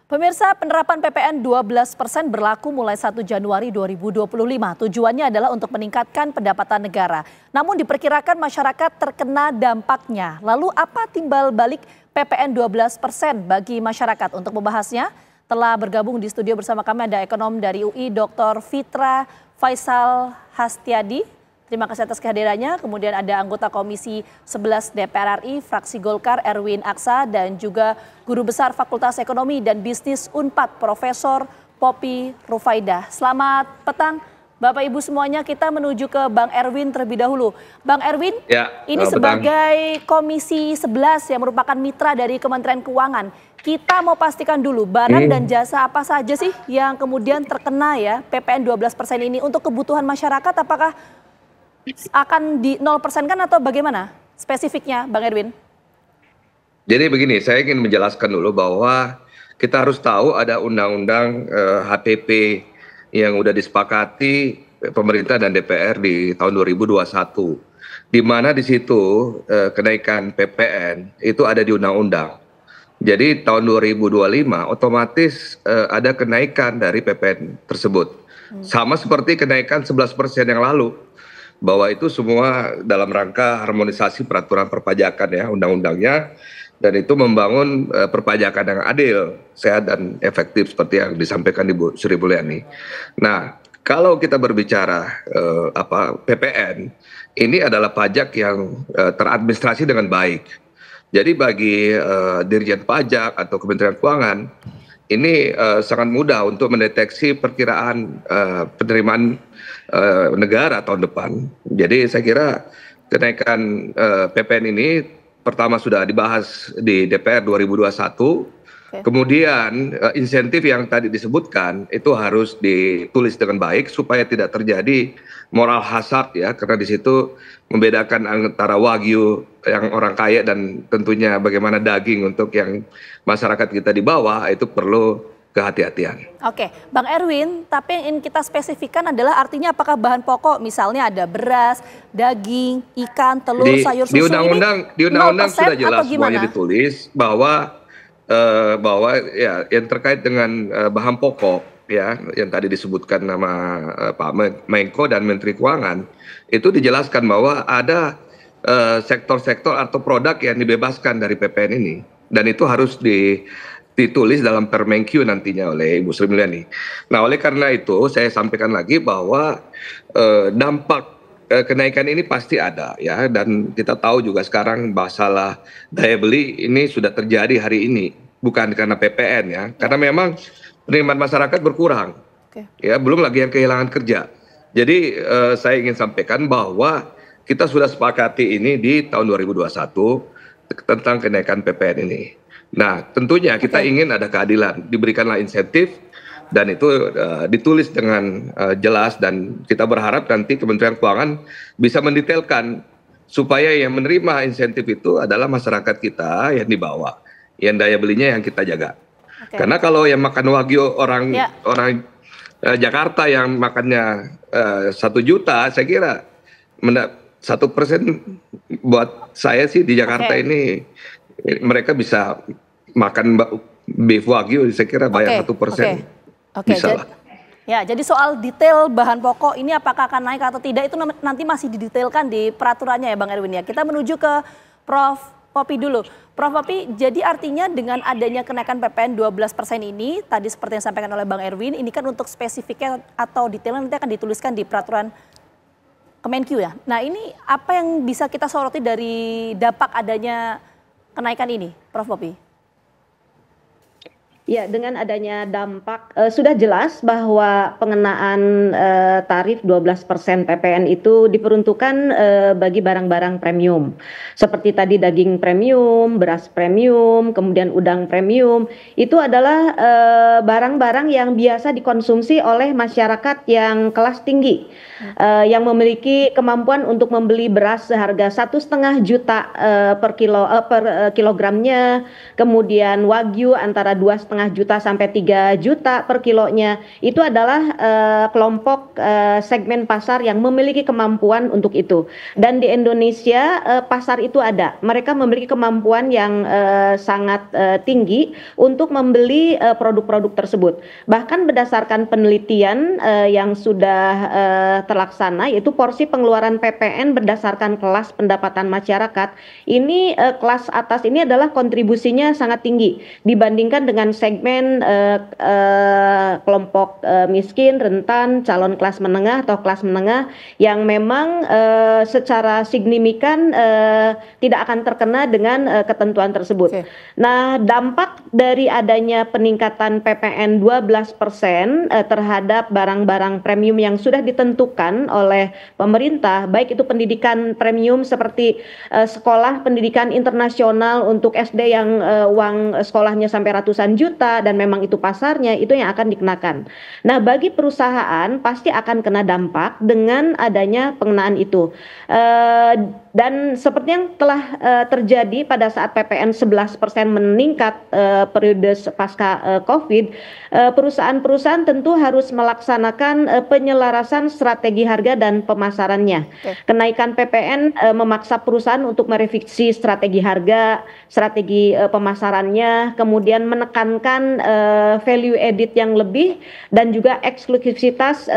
Pemirsa, penerapan PPN 12% berlaku mulai 1 Januari 2025. Tujuannya adalah untuk meningkatkan pendapatan negara. Namun diperkirakan masyarakat terkena dampaknya. Lalu apa timbal balik PPN 12% bagi masyarakat? Untuk membahasnya telah bergabung di studio bersama kami ada ekonom dari UI Dr. Fitra Faisal Hastiadi. Terima kasih atas kehadirannya. Kemudian ada anggota Komisi 11 DPR RI, fraksi Golkar Erwin Aksa, dan juga Guru Besar Fakultas Ekonomi dan Bisnis Unpad, Profesor Poppy Rufaidah. Selamat petang, Bapak Ibu semuanya. Kita menuju ke Bang Erwin terlebih dahulu. Bang Erwin, ini sebagai Komisi 11 yang merupakan mitra dari Kementerian Keuangan, kita mau pastikan dulu barang dan jasa apa saja sih yang kemudian terkena ya PPN 12% ini untuk kebutuhan masyarakat, apakah akan di 0% kan atau bagaimana spesifiknya Bang Erwin? Jadi begini, saya ingin menjelaskan dulu bahwa kita harus tahu ada undang-undang HPP yang sudah disepakati pemerintah dan DPR di tahun 2021. Di mana di situ kenaikan PPN itu ada di undang-undang. Jadi tahun 2025 otomatis ada kenaikan dari PPN tersebut. Sama seperti kenaikan 11% yang lalu. Bahwa itu semua dalam rangka harmonisasi peraturan perpajakan ya undang-undangnya, dan itu membangun perpajakan yang adil, sehat dan efektif seperti yang disampaikan Ibu Sri Mulyani. Nah, kalau kita berbicara PPN, ini adalah pajak yang teradministrasi dengan baik. Jadi bagi Dirjen Pajak atau Kementerian Keuangan ini sangat mudah untuk mendeteksi perkiraan penerimaan negara tahun depan. Jadi saya kira kenaikan PPN ini pertama sudah dibahas di DPR 2021. Kemudian insentif yang tadi disebutkan itu harus ditulis dengan baik supaya tidak terjadi moral hazard ya, karena di situ membedakan antara wagyu yang orang kaya dan tentunya bagaimana daging untuk yang masyarakat kita di bawah, itu perlu kehati-hatian. Oke, Bang Erwin, tapi yang ingin kita spesifikkan adalah artinya apakah bahan pokok misalnya ada beras, daging, ikan, telur, sayur, susu di undang-undang sudah jelas semuanya ditulis bahwa ya yang terkait dengan bahan pokok ya yang tadi disebutkan nama Pak Menko dan Menteri Keuangan, itu dijelaskan bahwa ada sektor-sektor atau produk yang dibebaskan dari PPN ini, dan itu harus ditulis dalam Permenkyu nantinya oleh Ibu Sri Mulyani. Nah, oleh karena itu saya sampaikan lagi bahwa dampak kenaikan ini pasti ada ya, dan kita tahu juga sekarang masalah daya beli ini sudah terjadi hari ini, bukan karena PPN ya, karena memang penerimaan masyarakat berkurang. Ya, belum lagi yang kehilangan kerja. Jadi saya ingin sampaikan bahwa kita sudah sepakati ini di tahun 2021 tentang kenaikan PPN ini. Nah, tentunya kita ingin ada keadilan, diberikanlah insentif, dan itu ditulis dengan jelas, dan kita berharap nanti Kementerian Keuangan bisa mendetailkan supaya yang menerima insentif itu adalah masyarakat kita yang di bawah, yang daya belinya yang kita jaga. Karena kalau yang makan wagyu orang Jakarta yang makannya 1 juta, saya kira 1% buat saya sih di Jakarta ini mereka bisa makan beef wagyu, saya kira bayar 1%. Bisa lah. Ya, jadi soal detail bahan pokok ini apakah akan naik atau tidak itu nanti masih didetailkan di peraturannya ya Bang Erwin ya. Kita menuju ke Prof. Poppy dulu. Prof. Poppy, jadi artinya dengan adanya kenaikan PPN 12% ini, tadi seperti yang disampaikan oleh Bang Erwin, ini kan untuk spesifiknya atau detailnya nanti akan dituliskan di peraturan Kemenkyu ya. Nah, ini apa yang bisa kita soroti dari dampak adanya kenaikan ini, Prof. Poppy? Ya, dengan adanya dampak sudah jelas bahwa pengenaan tarif 12% PPN itu diperuntukkan bagi barang-barang premium. Seperti tadi daging premium, beras premium, kemudian udang premium. Itu adalah barang-barang yang biasa dikonsumsi oleh masyarakat yang kelas tinggi. Yang memiliki kemampuan untuk membeli beras seharga 1,5 juta per kilogramnya, kemudian wagyu antara 2,5 juta sampai 3 juta per kilonya, itu adalah kelompok segmen pasar yang memiliki kemampuan untuk itu. Dan di Indonesia pasar itu ada, mereka memiliki kemampuan yang sangat tinggi untuk membeli produk-produk tersebut. Bahkan berdasarkan penelitian yang sudah terlaksana, yaitu porsi pengeluaran PPN berdasarkan kelas pendapatan masyarakat, ini kelas atas ini adalah kontribusinya sangat tinggi dibandingkan dengan segmen kelompok miskin, rentan, calon kelas menengah atau kelas menengah yang memang secara signifikan tidak akan terkena dengan ketentuan tersebut. Okay. Nah, dampak dari adanya peningkatan PPN 12% terhadap barang-barang premium yang sudah ditentukan oleh pemerintah, baik itu pendidikan premium seperti sekolah pendidikan internasional untuk SD yang uang sekolahnya sampai ratusan juta dan memang itu pasarnya, itu yang akan dikenakan. Nah, bagi perusahaan pasti akan kena dampak dengan adanya pengenaan itu. Dan seperti yang telah terjadi pada saat PPN 11% meningkat periode pasca COVID, perusahaan-perusahaan tentu harus melaksanakan penyelarasan strategi harga dan pemasarannya. Okay. Kenaikan PPN memaksa perusahaan untuk merevisi strategi harga, strategi pemasarannya, kemudian menekankan value added yang lebih dan juga eksklusivitas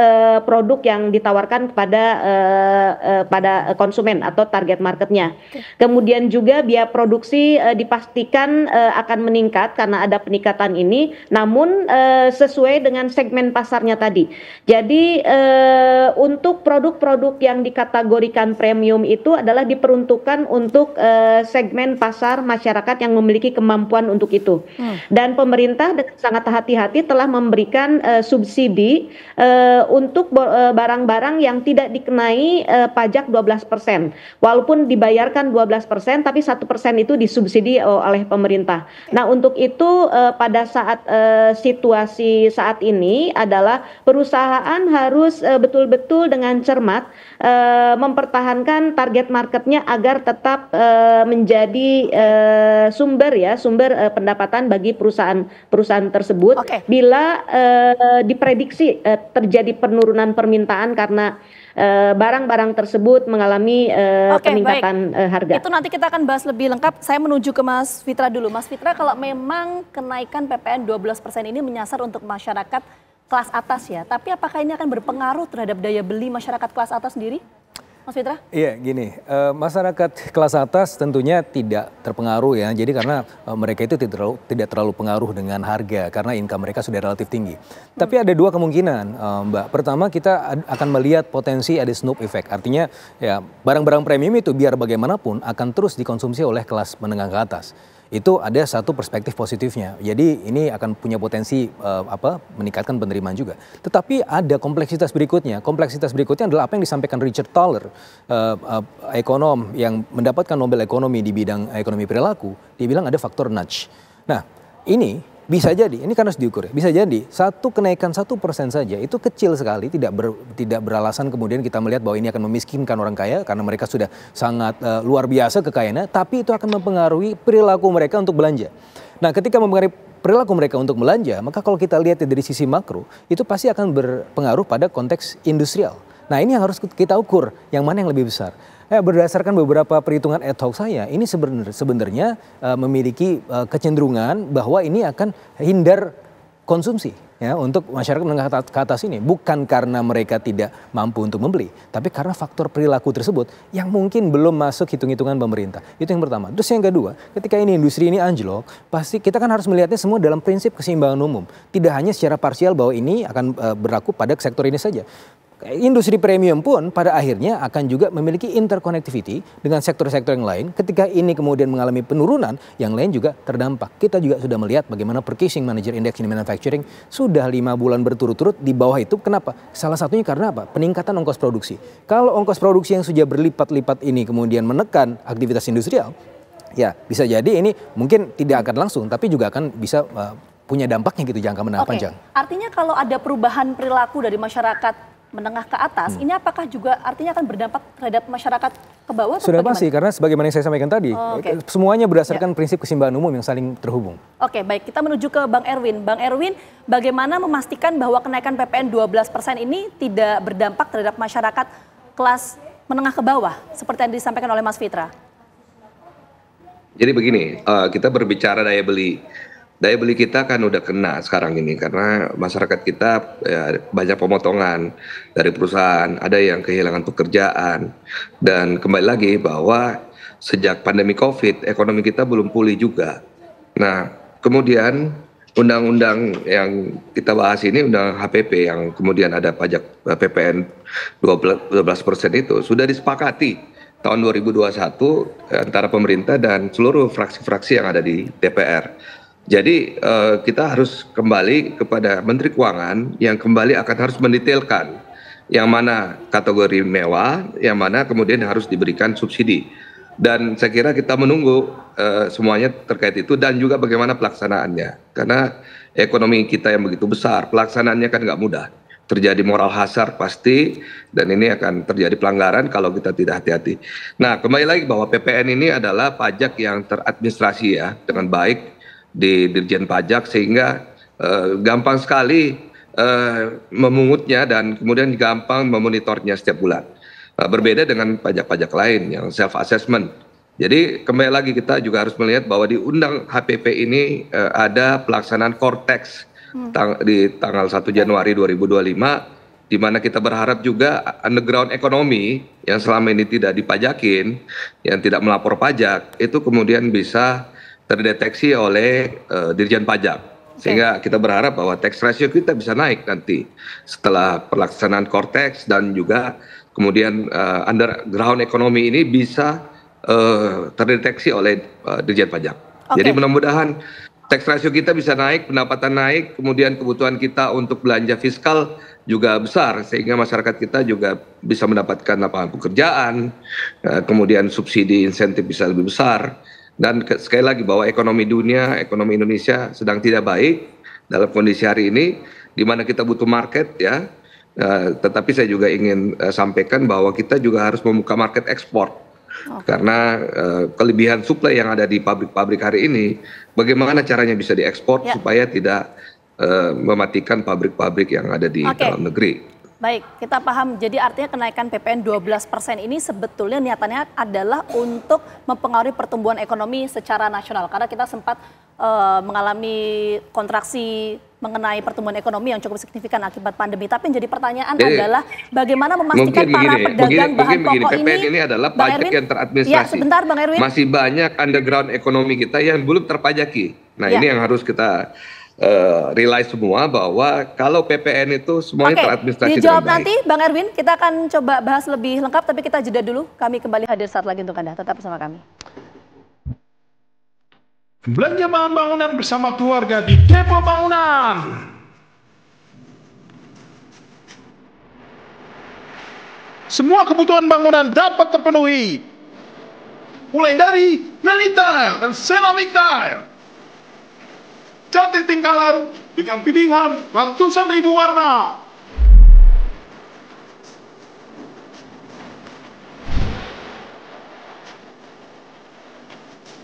produk yang ditawarkan kepada pada konsumen atau target marketnya. Okay. Kemudian juga biaya produksi dipastikan akan meningkat karena ada peningkatan ini, namun sesuai dengan segmen pasarnya tadi. Jadi untuk produk-produk yang dikategorikan premium itu adalah diperuntukkan untuk segmen pasar masyarakat yang memiliki kemampuan untuk itu. Dan pemerintah dengan sangat hati-hati telah memberikan subsidi untuk barang-barang yang tidak dikenai pajak 12%. Walaupun dibayarkan 12%, tapi 1% itu disubsidi oleh pemerintah. Nah, untuk itu pada saat situasi saat ini adalah perusahaan harus betul-betul dengan cermat mempertahankan target marketnya agar tetap menjadi sumber pendapatan bagi perusahaan tersebut. Okay. Bila diprediksi terjadi penurunan permintaan karena barang-barang tersebut mengalami peningkatan harga. Itu nanti kita akan bahas lebih lengkap. Saya menuju ke Mas Fitra dulu. Mas Fitra, kalau memang kenaikan PPN 12% ini menyasar untuk masyarakat kelas atas ya, tapi apakah ini akan berpengaruh terhadap daya beli masyarakat kelas atas sendiri? Mas Fitra? Iya, gini, masyarakat kelas atas tentunya tidak terpengaruh ya. Jadi karena mereka itu tidak terlalu pengaruh dengan harga karena income mereka sudah relatif tinggi. Tapi ada dua kemungkinan, Mbak. Pertama, kita akan melihat potensi ada snoop effect. Artinya ya barang-barang premium itu biar bagaimanapun akan terus dikonsumsi oleh kelas menengah ke atas. Itu ada satu perspektif positifnya. Jadi ini akan punya potensi meningkatkan penerimaan juga. Tetapi ada kompleksitas berikutnya. Kompleksitas berikutnya adalah apa yang disampaikan Richard Thaler, ekonom yang mendapatkan Nobel Ekonomi di bidang ekonomi perilaku. Dia bilang ada faktor nudge. Nah, ini bisa jadi, ini kan harus diukur ya, bisa jadi kenaikan 1% saja itu kecil sekali, tidak beralasan kemudian kita melihat bahwa ini akan memiskinkan orang kaya karena mereka sudah sangat luar biasa kekayaannya, tapi itu akan mempengaruhi perilaku mereka untuk belanja. Nah, ketika mempengaruhi perilaku mereka untuk belanja, maka kalau kita lihat dari sisi makro, itu pasti akan berpengaruh pada konteks industrial. Nah, ini yang harus kita ukur, yang mana yang lebih besar. Berdasarkan beberapa perhitungan ad hoc saya, ini sebenarnya memiliki kecenderungan bahwa ini akan hindar konsumsi ya untuk masyarakat menengah ke atas ini, bukan karena mereka tidak mampu untuk membeli, tapi karena faktor perilaku tersebut yang mungkin belum masuk hitung-hitungan pemerintah. Itu yang pertama. Terus yang kedua, ketika ini industri ini anjlok, pasti kita kan harus melihatnya semua dalam prinsip keseimbangan umum, tidak hanya secara parsial bahwa ini akan berlaku pada sektor ini saja. Industri premium pun pada akhirnya akan juga memiliki interconnectivity dengan sektor-sektor yang lain. Ketika ini kemudian mengalami penurunan, yang lain juga terdampak. Kita juga sudah melihat bagaimana Purchasing Manager Index in Manufacturing sudah 5 bulan berturut-turut di bawah itu. Kenapa? Salah satunya karena apa? Peningkatan ongkos produksi. Kalau ongkos produksi yang sudah berlipat-lipat ini kemudian menekan aktivitas industrial, ya bisa jadi ini mungkin tidak akan langsung, tapi juga akan bisa punya dampaknya gitu jangka menengah panjang. Artinya kalau ada perubahan perilaku dari masyarakat menengah ke atas, ini apakah juga artinya akan berdampak terhadap masyarakat ke bawah? Sudah pasti, karena sebagaimana yang saya sampaikan tadi, semuanya berdasarkan prinsip keseimbangan umum yang saling terhubung. Oke, baik, kita menuju ke Bang Erwin. Bang Erwin, bagaimana memastikan bahwa kenaikan PPN 12% ini tidak berdampak terhadap masyarakat kelas menengah ke bawah, seperti yang disampaikan oleh Mas Fitra? Jadi begini, kita berbicara daya beli. Daya beli kita kan udah kena sekarang ini karena masyarakat kita ya, banyak pemotongan dari perusahaan, ada yang kehilangan pekerjaan, dan kembali lagi bahwa sejak pandemi COVID ekonomi kita belum pulih juga. Nah, kemudian undang-undang yang kita bahas ini, undang HPP yang kemudian ada pajak PPN 12% itu sudah disepakati tahun 2021 antara pemerintah dan seluruh fraksi-fraksi yang ada di DPR. Jadi kita harus kembali kepada Menteri Keuangan yang kembali akan harus mendetailkan yang mana kategori mewah, yang mana kemudian harus diberikan subsidi. Dan saya kira kita menunggu semuanya terkait itu dan juga bagaimana pelaksanaannya. Karena ekonomi kita yang begitu besar, pelaksanaannya kan nggak mudah. Terjadi moral hazard pasti, dan ini akan terjadi pelanggaran kalau kita tidak hati-hati. Nah, kembali lagi bahwa PPN ini adalah pajak yang teradministrasi ya dengan baik di Dirjen Pajak, sehingga gampang sekali memungutnya dan kemudian gampang memonitornya setiap bulan. Berbeda dengan pajak-pajak lain yang self assessment. Jadi kembali lagi kita juga harus melihat bahwa di undang HPP ini ada pelaksanaan core tax di tanggal 1 Januari 2025, di mana kita berharap juga underground ekonomi yang selama ini tidak dipajakin, yang tidak melapor pajak, itu kemudian bisa terdeteksi oleh Dirjen Pajak, sehingga kita berharap bahwa tax ratio kita bisa naik nanti setelah pelaksanaan core tax, dan juga kemudian underground ekonomi ini bisa terdeteksi oleh Dirjen Pajak. Jadi mudah-mudahan tax ratio kita bisa naik, pendapatan naik, kemudian kebutuhan kita untuk belanja fiskal juga besar, sehingga masyarakat kita juga bisa mendapatkan lapangan pekerjaan, kemudian subsidi insentif bisa lebih besar. Dan sekali lagi bahwa ekonomi dunia, ekonomi Indonesia sedang tidak baik dalam kondisi hari ini, di mana kita butuh market ya. Tetapi saya juga ingin sampaikan bahwa kita juga harus membuka market ekspor. Karena kelebihan suplai yang ada di pabrik-pabrik hari ini, bagaimana caranya bisa diekspor supaya tidak mematikan pabrik-pabrik yang ada di dalam negeri. Baik, kita paham. Jadi artinya kenaikan PPN 12% ini sebetulnya niatannya adalah untuk mempengaruhi pertumbuhan ekonomi secara nasional. Karena kita sempat mengalami kontraksi mengenai pertumbuhan ekonomi yang cukup signifikan akibat pandemi. Tapi yang jadi pertanyaan adalah bagaimana memastikan para pedagang bahan pokok ini. PPN ini adalah pajak yang teradministrasi. Ya, sebentar Bang Erwin. Masih banyak underground ekonomi kita yang belum terpajaki. Nah, ini yang harus kita realize semua, bahwa kalau PPN itu semuanya teradministrasi. Dijawab nanti Bang Erwin, kita akan coba bahas lebih lengkap, tapi kita jeda dulu. Kami kembali hadir saat lagi untuk Anda, tetap bersama kami. Belanja bahan bangunan bersama keluarga di Depo Bangunan. Semua kebutuhan bangunan dapat terpenuhi, mulai dari granit tile dan ceramic tile, cantik tingkalan dengan pilihan ratusan ribu warna.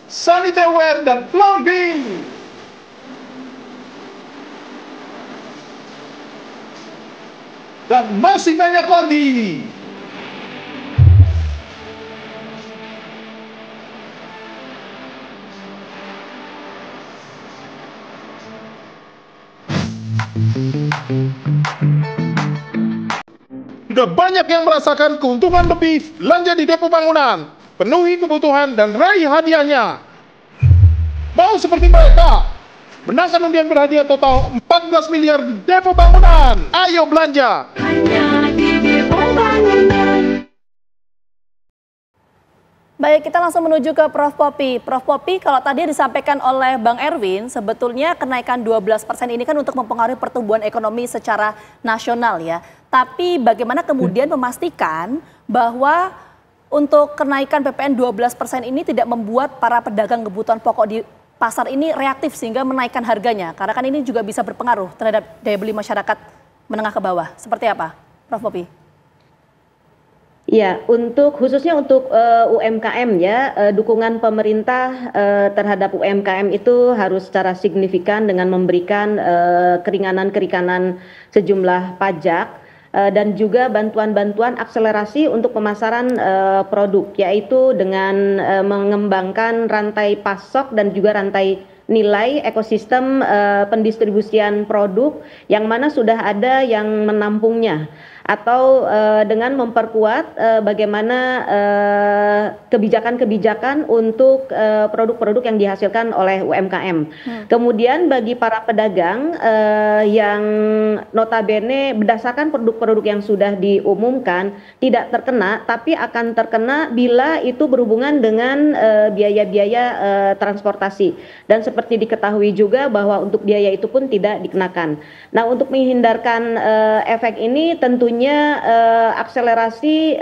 Sanitary dan plumbing. Dan masih banyak lagi. Sudah banyak yang merasakan keuntungan lebih belanja di Depo Bangunan. Penuhi kebutuhan dan raih hadiahnya. Mau seperti mereka? Menangkan undian berhadiah total 14 miliar di Depo Bangunan. Ayo belanja. Hanya di Depo Bangunan. Baik, kita langsung menuju ke Prof. Popi. Prof. Popi, kalau tadi disampaikan oleh Bang Erwin, sebetulnya kenaikan 12% ini kan untuk mempengaruhi pertumbuhan ekonomi secara nasional ya. Tapi bagaimana kemudian memastikan bahwa untuk kenaikan PPN 12% ini tidak membuat para pedagang kebutuhan pokok di pasar ini reaktif sehingga menaikkan harganya? Karena kan ini juga bisa berpengaruh terhadap daya beli masyarakat menengah ke bawah. Seperti apa? Prof. Popi? Ya, khususnya untuk UMKM ya, dukungan pemerintah terhadap UMKM itu harus secara signifikan dengan memberikan keringanan-keringanan sejumlah pajak dan juga bantuan-bantuan akselerasi untuk pemasaran produk, yaitu dengan mengembangkan rantai pasok dan juga rantai nilai ekosistem pendistribusian produk yang mana sudah ada yang menampungnya, atau dengan memperkuat bagaimana kebijakan-kebijakan untuk produk-produk yang dihasilkan oleh UMKM. Kemudian bagi para pedagang yang notabene berdasarkan produk-produk yang sudah diumumkan tidak terkena, tapi akan terkena bila itu berhubungan dengan biaya-biaya transportasi. Dan seperti diketahui juga bahwa untuk biaya itu pun tidak dikenakan. Nah, untuk menghindarkan efek ini tentunya akselerasi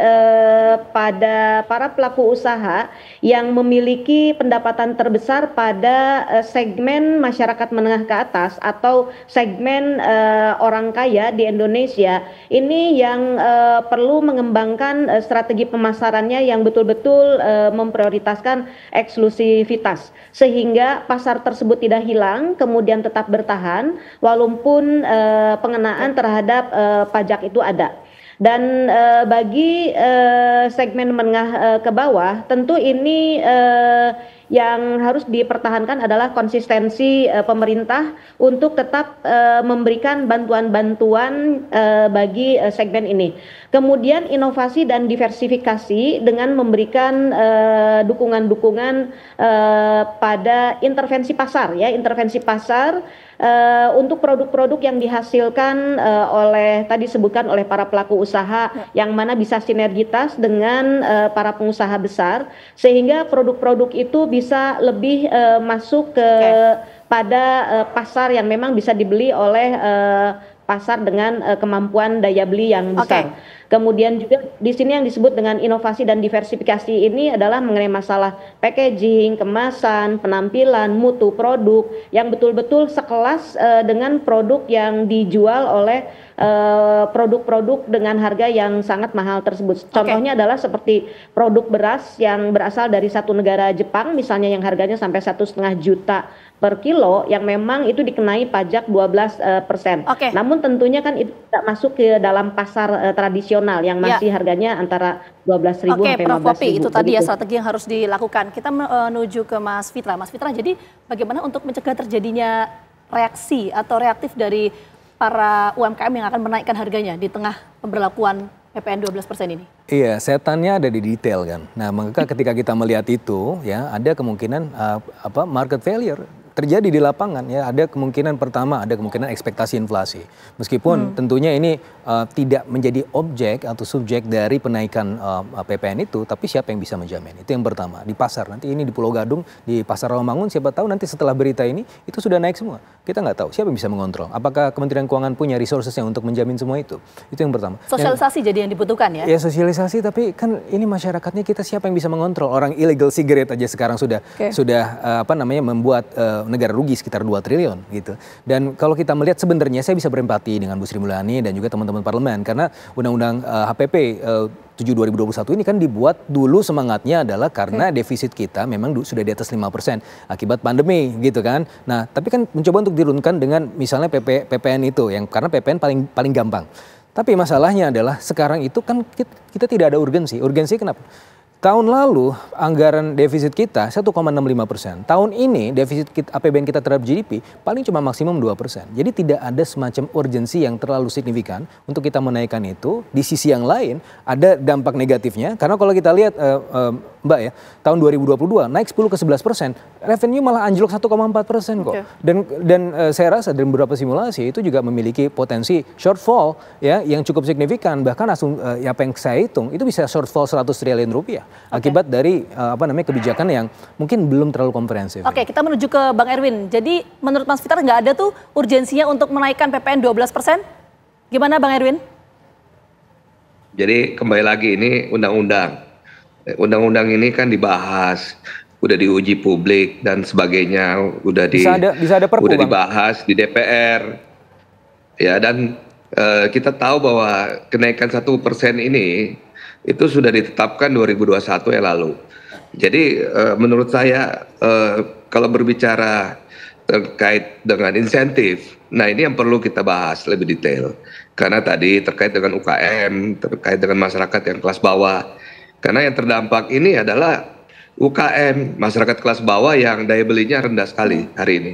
pada para pelaku usaha yang memiliki pendapatan terbesar pada segmen masyarakat menengah ke atas atau segmen orang kaya di Indonesia, ini yang perlu mengembangkan strategi pemasarannya yang betul-betul memprioritaskan eksklusivitas sehingga pasar tersebut tidak hilang kemudian tetap bertahan walaupun pengenaan terhadap pajak itu ada. Dan bagi segmen menengah ke bawah tentu ini yang harus dipertahankan adalah konsistensi pemerintah untuk tetap memberikan bantuan-bantuan bagi segmen ini. Kemudian inovasi dan diversifikasi dengan memberikan dukungan-dukungan pada intervensi pasar ya, intervensi pasar untuk produk-produk yang dihasilkan oleh tadi sebutkan oleh para pelaku usaha yang mana bisa sinergitas dengan para pengusaha besar sehingga produk-produk itu bisa lebih masuk pada pasar yang memang bisa dibeli oleh pasar dengan kemampuan daya beli yang besar. Kemudian juga di sini yang disebut dengan inovasi dan diversifikasi ini adalah mengenai masalah packaging, kemasan, penampilan, mutu produk yang betul-betul sekelas dengan produk yang dijual oleh produk-produk dengan harga yang sangat mahal tersebut. Contohnya adalah seperti produk beras yang berasal dari satu negara Jepang misalnya yang harganya sampai 1,5 juta per kilo yang memang itu dikenai pajak 12%. Namun tentunya kan itu tidak masuk ke dalam pasar tradisional yang masih harganya antara 12.000 sampai 15.000. Prof. Popi, itu tadi ya strategi yang harus dilakukan. Kita menuju ke Mas Fitra. Mas Fitra, jadi bagaimana untuk mencegah terjadinya reaksi atau reaktif dari para UMKM yang akan menaikkan harganya di tengah pemberlakuan PPN 12% ini? Iya, setannya ada di detail kan. Nah, maka ketika kita melihat itu ya ada kemungkinan market failure terjadi di lapangan ya. Ada kemungkinan pertama ada kemungkinan ekspektasi inflasi. Meskipun tentunya ini tidak menjadi objek atau subjek dari penaikan PPN itu, tapi siapa yang bisa menjamin? Itu yang pertama. Di pasar nanti ini di Pulau Gadung, di Pasar Rawamangun, siapa tahu nanti setelah berita ini itu sudah naik semua. Kita nggak tahu siapa yang bisa mengontrol. Apakah Kementerian Keuangan punya resourcesnya untuk menjamin semua itu? Itu yang pertama. Sosialisasi jadi yang dibutuhkan ya? Ya sosialisasi, tapi kan ini masyarakatnya kita siapa yang bisa mengontrol? Orang illegal cigarette aja sekarang sudah membuat negara rugi sekitar 2 triliun gitu. Dan kalau kita melihat sebenarnya saya bisa berempati dengan Bu Sri Mulyani dan juga teman-teman parlemen karena Undang-Undang HPP 7 2021 ini kan dibuat dulu semangatnya adalah karena defisit kita memang sudah di atas 5% akibat pandemi gitu kan. Nah, tapi kan mencoba untuk dirunkan dengan misalnya PPN itu yang karena PPN paling gampang. Tapi masalahnya adalah sekarang itu kan kita tidak ada urgensi. Urgensi kenapa? Tahun lalu anggaran defisit kita 1,65%. Tahun ini defisit APBN kita terhadap GDP paling cuma maksimum 2%. Jadi tidak ada semacam urgensi yang terlalu signifikan untuk kita menaikkan itu. Di sisi yang lain ada dampak negatifnya. Karena kalau kita lihat Mbak ya, tahun 2022 naik 10 ke 11%. Revenue malah anjlok 1,4% kok. Dan saya rasa dari beberapa simulasi itu juga memiliki potensi shortfall ya yang cukup signifikan. Bahkan apa yang saya hitung itu bisa shortfall 100 triliun rupiah. Akibat dari kebijakan yang mungkin belum terlalu komprehensif. Kita menuju ke Bang Erwin. Jadi menurut Mas Fitra nggak ada tuh urgensinya untuk menaikkan PPN 12%? Gimana Bang Erwin? Jadi kembali lagi ini undang-undang. Undang-undang ini kan dibahas, udah diuji publik dan sebagainya, udah bisa ada perpu, udah dibahas di DPR. Ya dan kita tahu bahwa kenaikan 1% ini itu sudah ditetapkan 2021 yang lalu. Jadi menurut saya kalau berbicara terkait dengan insentif, nah ini yang perlu kita bahas lebih detail. Karena tadi terkait dengan UKM, terkait dengan masyarakat yang kelas bawah. Karena yang terdampak ini adalah UKM, masyarakat kelas bawah yang daya belinya rendah sekali hari ini.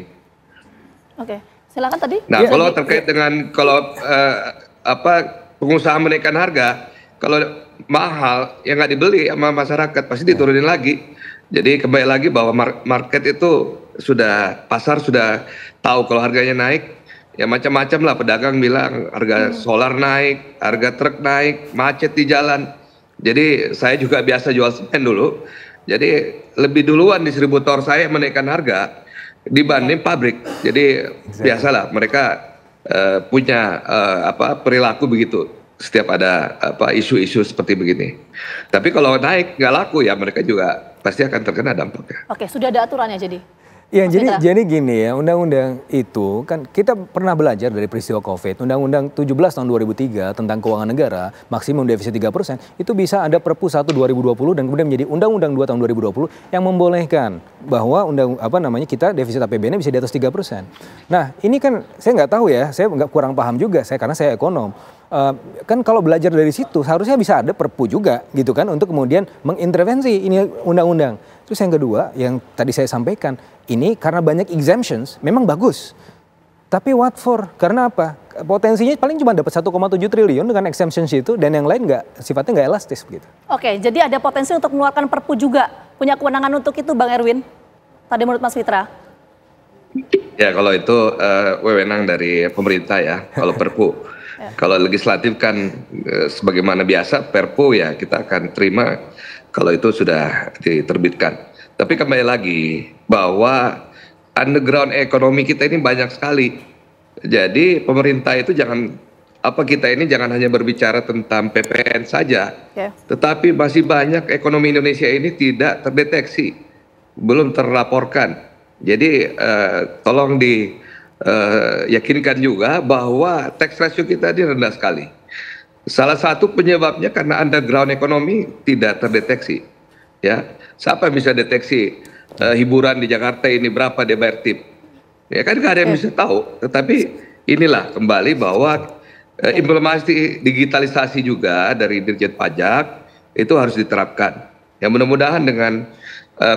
Oke, silakan tadi. Nah, kalau terkait dengan pengusaha menaikkan harga, kalau mahal yang nggak dibeli sama masyarakat pasti diturunin lagi. Jadi kembali lagi bahwa market itu pasar sudah tahu kalau harganya naik, ya macam-macam lah, pedagang bilang harga solar naik, harga truk naik, macet di jalan. Jadi saya juga biasa jual semen dulu. Jadi lebih duluan distributor saya menaikkan harga dibanding pabrik. Jadi biasalah mereka punya perilaku begitu setiap ada isu-isu seperti begini. Tapi kalau naik nggak laku ya mereka juga pasti akan terkena dampaknya. Oke, sudah ada aturannya jadi. Ya, jadi gini ya, undang-undang itu kan kita pernah belajar dari peristiwa COVID. Undang-undang 17 tahun 2003 tentang keuangan negara, maksimum defisit 3%, itu bisa ada Perpu 1 2020 dan kemudian menjadi Undang-Undang 2 tahun 2020 yang membolehkan bahwa kita defisit APBN bisa di atas 3%. Nah, ini kan saya nggak tahu ya, saya nggak kurang paham juga karena saya ekonom. Kan kalau belajar dari situ seharusnya bisa ada Perpu juga gitu kan untuk kemudian mengintervensi ini undang-undang. Terus yang kedua yang tadi saya sampaikan, ini karena banyak exemptions memang bagus. Tapi what for? Karena apa? Potensinya paling cuma dapat 1,7 triliun dengan exemptions itu dan yang lain sifatnya nggak elastis begitu. Oke, jadi ada potensi untuk mengeluarkan Perpu juga. Punya kewenangan untuk itu Bang Erwin? Tadi menurut Mas Fitra. Ya kalau itu wewenang dari pemerintah ya, kalau Perpu. Kalau legislatif kan sebagaimana biasa Perpu ya kita akan terima kalau itu sudah diterbitkan. Tapi kembali lagi bahwa underground ekonomi kita ini banyak sekali. Jadi pemerintah itu kita jangan hanya berbicara tentang PPN saja, tetapi masih banyak ekonomi Indonesia ini tidak terdeteksi, belum terlaporkan. Jadi tolong yakinkan juga bahwa tax ratio kita ini rendah sekali. Salah satu penyebabnya karena underground ekonomi tidak terdeteksi. Ya, siapa yang bisa deteksi hiburan di Jakarta ini berapa dia bayar tip? Ya kan nggak ada yang bisa tahu. Tetapi inilah kembali bahwa implementasi digitalisasi juga dari Dirjen Pajak itu harus diterapkan. Ya mudah-mudahan dengan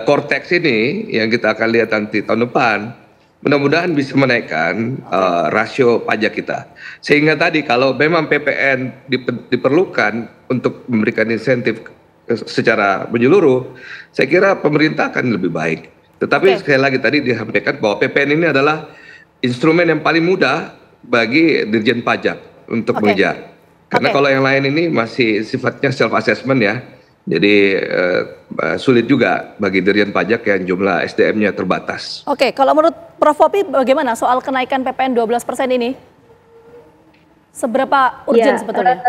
Cortex ini yang kita akan lihat nanti tahun depan, mudah-mudahan bisa menaikkan rasio pajak kita. Sehingga tadi kalau memang PPN diperlukan untuk memberikan insentif secara menyeluruh, saya kira pemerintah akan lebih baik. Tetapi sekali lagi tadi disampaikan bahwa PPN ini adalah instrumen yang paling mudah bagi Dirjen Pajak untuk mengejar. Karena kalau yang lain ini masih sifatnya self assessment ya. Jadi sulit juga bagi Dirjen Pajak yang jumlah SDM-nya terbatas. Oke, kalau menurut Prof. Popi bagaimana soal kenaikan PPN 12% ini? Seberapa urgent sebetulnya?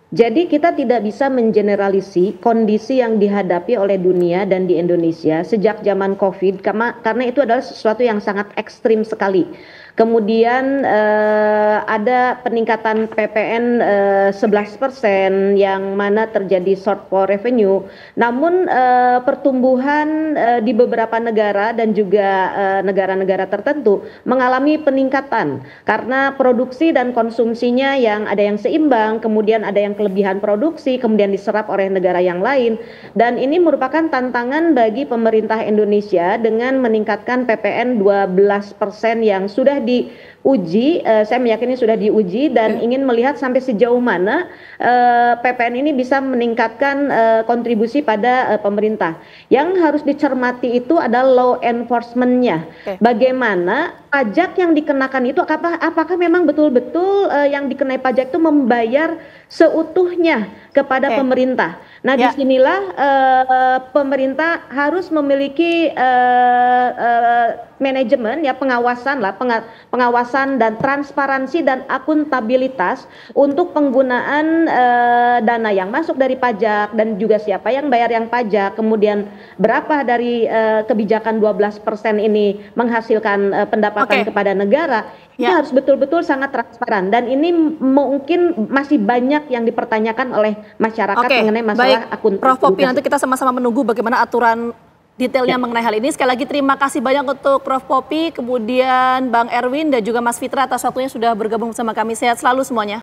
Jadi kita tidak bisa mengeneralisasi kondisi yang dihadapi oleh dunia dan di Indonesia sejak zaman COVID karena itu adalah sesuatu yang sangat ekstrim sekali. Kemudian ada peningkatan PPN 11% yang mana terjadi shortfall revenue. Namun pertumbuhan di beberapa negara dan juga negara-negara tertentu mengalami peningkatan karena produksi dan konsumsinya yang ada yang seimbang, kemudian ada yang kelebihan produksi, kemudian diserap oleh negara yang lain. Dan ini merupakan tantangan bagi pemerintah Indonesia dengan meningkatkan PPN 12% yang sudah diuji, saya meyakini sudah diuji dan ingin melihat sampai sejauh mana PPN ini bisa meningkatkan kontribusi pada pemerintah. Yang harus dicermati itu adalah law enforcement-nya. Bagaimana pajak yang dikenakan itu apakah memang betul-betul yang dikenai pajak itu membayar seutuhnya kepada pemerintah. Nah, disinilah pemerintah harus memiliki manajemen ya, pengawasan lah, pengawasan dan transparansi dan akuntabilitas untuk penggunaan dana yang masuk dari pajak dan juga siapa yang bayar yang pajak, kemudian berapa dari kebijakan 12% ini menghasilkan pendapatan kepada negara. Ini harus betul-betul sangat transparan, dan ini mungkin masih banyak yang dipertanyakan oleh masyarakat mengenai masalah akuntabilitas. Prof Popi, nanti kita sama-sama menunggu bagaimana aturan detailnya mengenai hal ini. Sekali lagi terima kasih banyak untuk Prof Popi, kemudian Bang Erwin dan juga Mas Fitra atas waktunya sudah bergabung bersama kami. Sehat selalu semuanya.